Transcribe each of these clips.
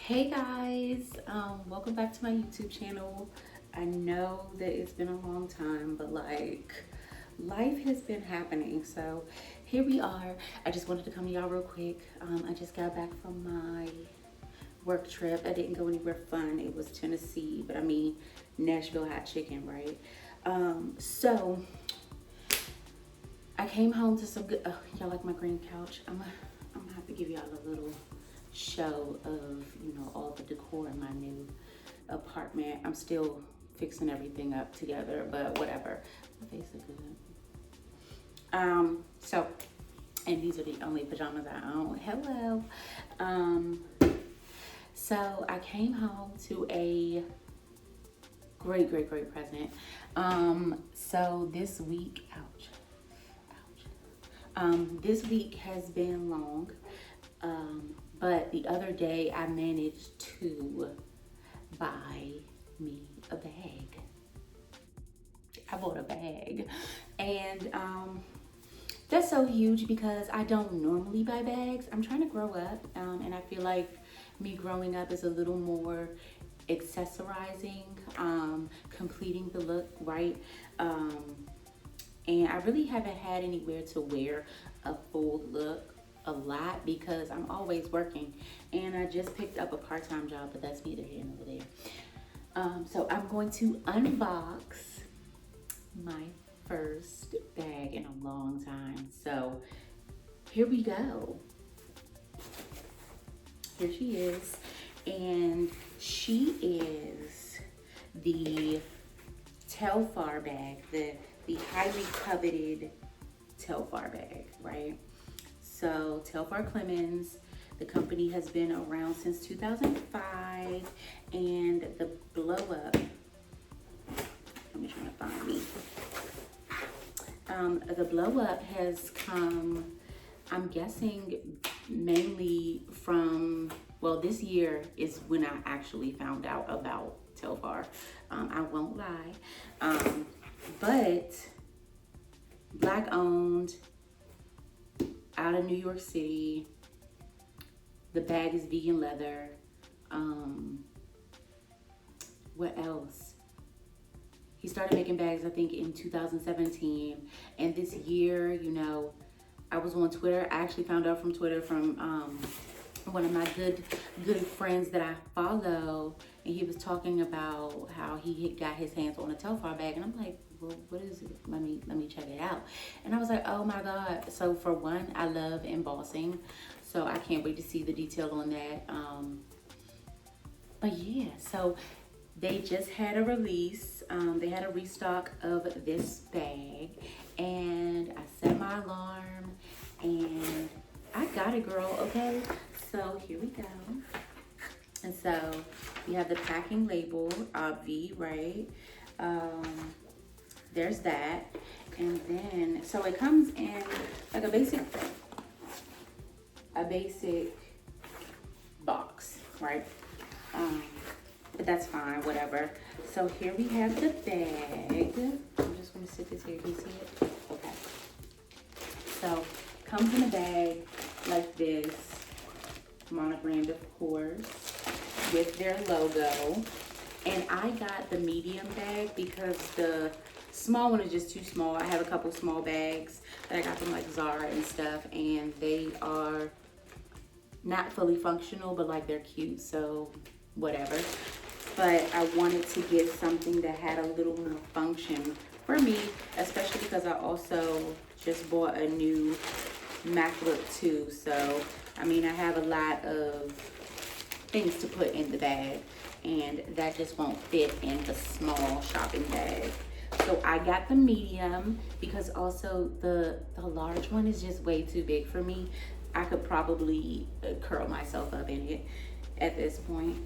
Hey guys, welcome back to my YouTube channel. I know that it's been a long time, but like life has been happening. So here we are. I just wanted to come to y'all real quick. I just got back from my work trip. I didn't go anywhere fun. It was Tennessee, but I mean Nashville hot chicken, right? So I came home to some good, y'all like my green couch? I'm gonna have to give y'all a little show of, all the decor in my new apartment. I'm still fixing everything up together, but whatever. My face is good. So, and these are the only pajamas I own. Hello. So I came home to a great present. So this week, this week has been long. But the other day I managed to buy me a bag. I bought a bag. And that's so huge because I don't normally buy bags. I'm trying to grow up, and I feel like me growing up is a little more accessorizing, completing the look, right? And I really haven't had anywhere to wear a full look a lot because I'm always working, and I just picked up a part-time job, but that's neither here nor there. So I'm going to unbox my first bag in a long time. So here we go. Here she is, and she is the Telfar bag, the highly coveted Telfar bag, right? So Telfar Clemens, the company has been around since 2005, and the blow up, let me try to find me. The blow up has come, I'm guessing, mainly from, well, this year is when I actually found out about Telfar. I won't lie. But Black owned, out of New York City. The bag is vegan leather. What else? He started making bags, I think, in 2017. And this year, I was on Twitter. I actually found out from Twitter from one of my good friends that I follow, and he was talking about how he had got his hands on a Telfar bag, and I'm like, well, what is it? Let me check it out. And I was like, oh my God. So for one, I love embossing, so I can't wait to see the detail on that. But yeah, so they just had a release. They had a restock of this bag, and I set my alarm, and I got it, girl. Okay, so here we go. And so we have the packing label, V, right? There's that. And then, so it comes in like a basic box, right? But that's fine, whatever. So here we have the bag. I'm just gonna sit this here, can you see it? Okay. So, comes in a bag like this, monogrammed of course, with their logo. And I got the medium bag because the small one is just too small. I have a couple small bags that I got from like Zara and stuff, and they are not fully functional, but like they're cute, so whatever. But I wanted to get something that had a little more function for me, especially because I also just bought a new MacBook too. So, I mean, I have a lot of things to put in the bag, and that just won't fit in the small shopping bag. So I got the medium because also the large one is just way too big for me. I could probably curl myself up in it at this point.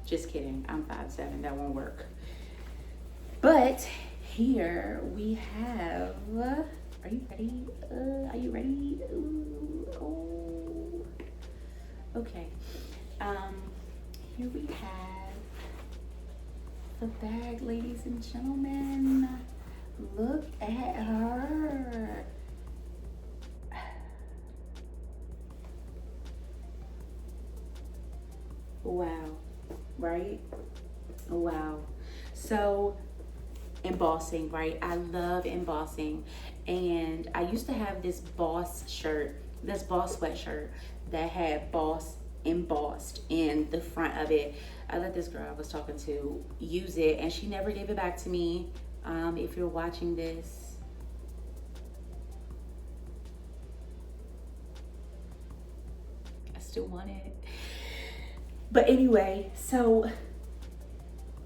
Just kidding, I'm 5'7", that won't work. But here we have, are you ready? Are you ready? Ooh, oh. Okay. Here we have the bag, ladies and gentlemen. Look at her. Wow. Right? Wow. So embossing, right? I love embossing. And I used to have this boss shirt, this boss sweatshirt that had boss embossed in the front of it. I let this girl I was talking to use it and she never gave it back to me. If you're watching this, I still want it. But anyway, so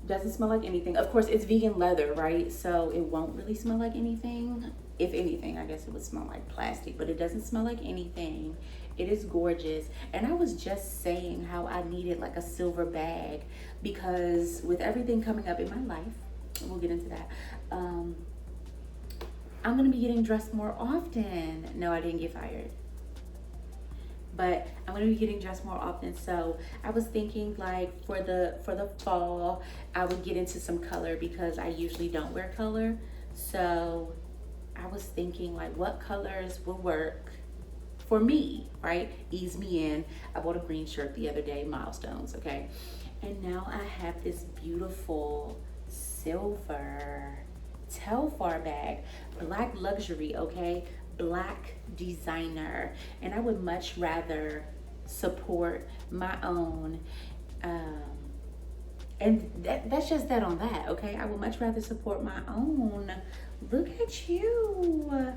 doesn't smell like anything. Of course, it's vegan leather, right? So it won't really smell like anything. If anything, I guess it would smell like plastic, but it doesn't smell like anything. It is gorgeous. And I was just saying how I needed like a silver bag because with everything coming up in my life, we'll get into that. I'm gonna be getting dressed more often. No, I didn't get fired. But I'm gonna be getting dressed more often. So I was thinking like for the fall, I would get into some color because I usually don't wear color. So I was thinking like what colors will work for me, right? Ease me in. I bought a green shirt the other day, milestones, okay? And now I have this beautiful silver Telfar bag, black luxury, okay? Black designer. And I would much rather support my own, and that's just that on that, okay? I would much rather support my own. Look at you.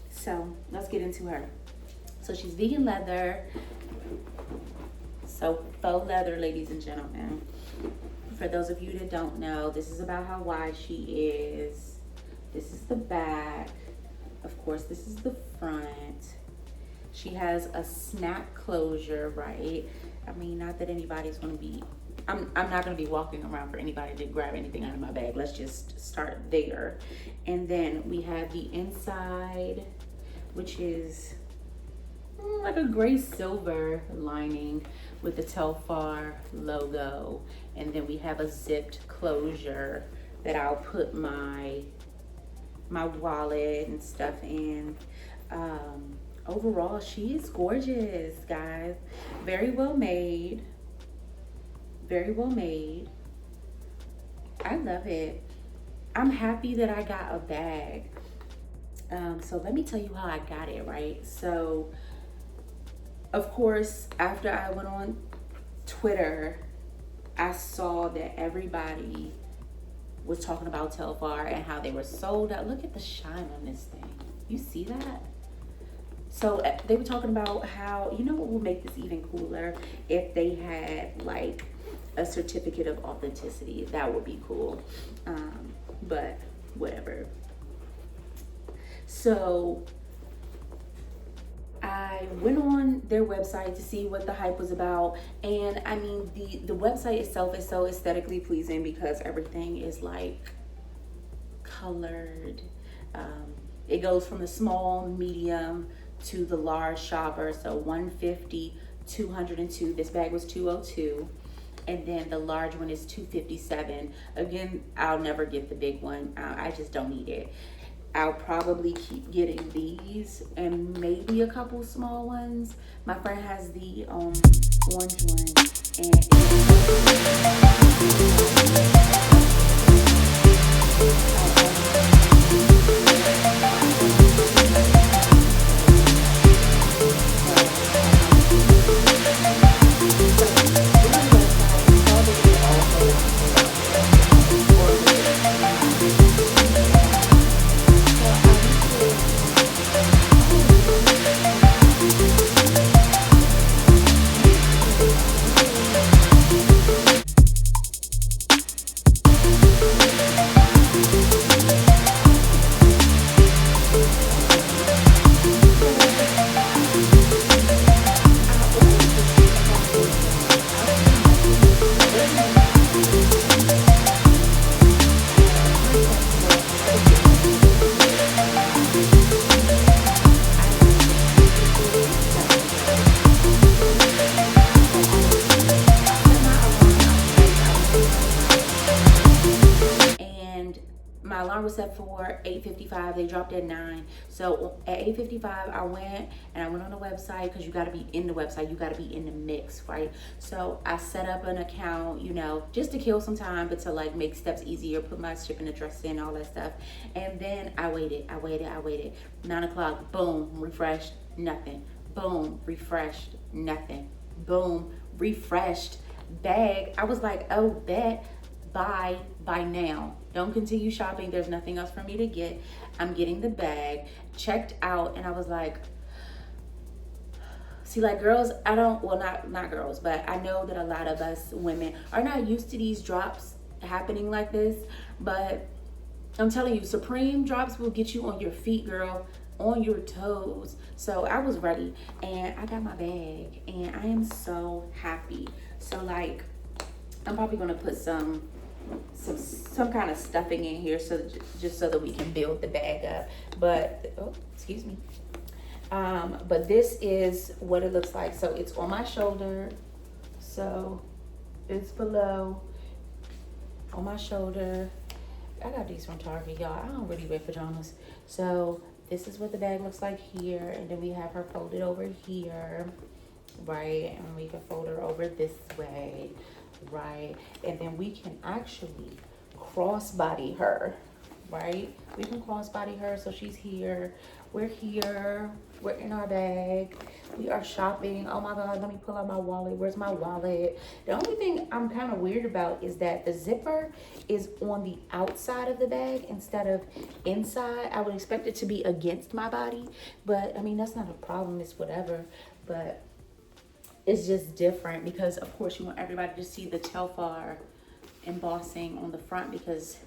So let's get into her. So she's vegan leather. So faux leather, ladies and gentlemen. For those of you that don't know, this is about how wide she is. This is the back. Of course, this is the front. She has a snap closure, right? I mean, not that anybody's gonna be, I'm not gonna be walking around for anybody to grab anything out of my bag. Let's just start there. And then we have the inside, which is like a gray silver lining with the Telfar logo. And then we have a zipped closure that I'll put my wallet and stuff in. Overall, she is gorgeous, guys. Very well made. Very well made. I love it. I'm happy that I got a bag. So let me tell you how I got it, right? So, of course, after I went on Twitter, I saw that everybody was talking about Telfar and how they were sold out. Look at the shine on this thing. You see that? So they were talking about how, you know what will make this even cooler? If they had like a certificate of authenticity. That would be cool. But whatever. So I went on their website to see what the hype was about. And I mean, the website itself is so aesthetically pleasing because everything is like colored. It goes from the small, medium to the large shopper. So 150, 202. This bag was 202. And then the large one is 257. Again, I'll never get the big one. I just don't need it. I'll probably keep getting these and maybe a couple small ones. My friend has the orange one and was set for 8:55. They dropped at 9. So at 8:55, I went on the website, because you got to be in the website. You got to be in the mix, right? So I set up an account, you know, just to kill some time, but to like make steps easier, put my shipping address in, all that stuff. And then I waited. 9 o'clock, boom, refreshed, nothing. Boom, refreshed, nothing. Boom, refreshed, bag. I was like, oh, bet, buy now. Don't continue shopping. There's nothing else for me to get. I'm getting the bag. Checked out, and I was like, see, like girls, I don't, well, not girls, but I know that a lot of us women are not used to these drops happening like this. But I'm telling you, Supreme drops will get you on your feet, girl, on your toes. So I was ready, and I got my bag, and I am so happy. So like, I'm probably gonna put some kind of stuffing in here, so just so that we can build the bag up. But oh, excuse me. But this is what it looks like. So it's on my shoulder, so it's below on my shoulder. I got these from Target, y'all. I don't really wear pajamas. So this is what the bag looks like here, and then we have her folded over here, right? And we can fold her over this way, right? And then we can actually crossbody her, right? We can crossbody her, so she's here, we're in our bag, we are shopping. Oh my God, let me pull out my wallet. Where's my wallet? The only thing I'm kind of weird about is that the zipper is on the outside of the bag instead of inside. I would expect it to be against my body, but I mean, that's not a problem, it's whatever. But it's just different because of course you want everybody to see the Telfar embossing on the front, because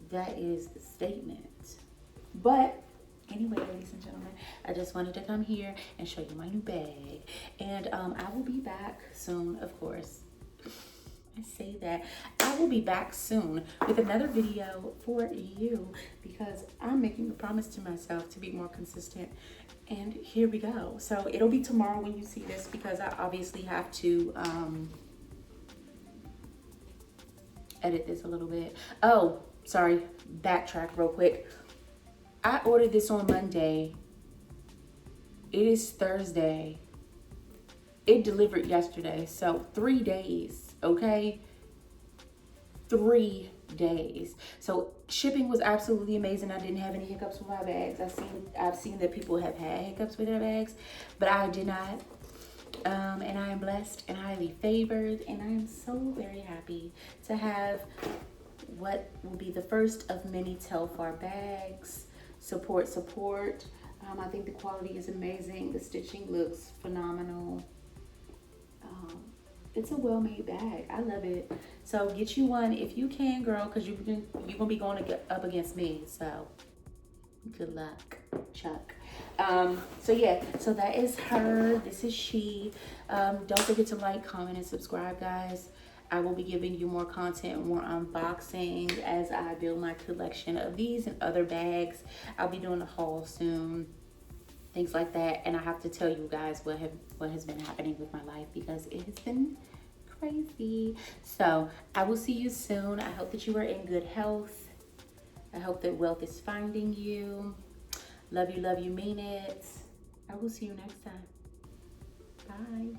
that is the statement. But anyway, ladies and gentlemen, I just wanted to come here and show you my new bag. And I will be back soon, of course. I say that. I will be back soon with another video for you, because I'm making a promise to myself to be more consistent. And here we go. So it'll be tomorrow when you see this, because I obviously have to edit this a little bit. Oh, sorry, backtrack real quick. I ordered this on Monday. It is Thursday. It delivered yesterday. So 3 days, okay? 3 days. So shipping was absolutely amazing. I didn't have any hiccups with my bags. I've seen that people have had hiccups with their bags, but I did not. And I am blessed and highly favored, and I am so very happy to have what will be the first of many Telfar bags. Support. I think the quality is amazing. The stitching looks phenomenal. It's a well-made bag. I love it. So get you one if you can, girl, because you're gonna be going up against me. So good luck, Chuck. So yeah, so that is her. This is she. Don't forget to like, comment, and subscribe, guys. I will be giving you more content, more unboxing as I build my collection of these and other bags. I'll be doing a haul soon, things like that. And I have to tell you guys what has been happening with my life, because it has been crazy. So I will see you soon. I hope that you are in good health. I hope that wealth is finding you. Love you, mean it. I will see you next time. Bye.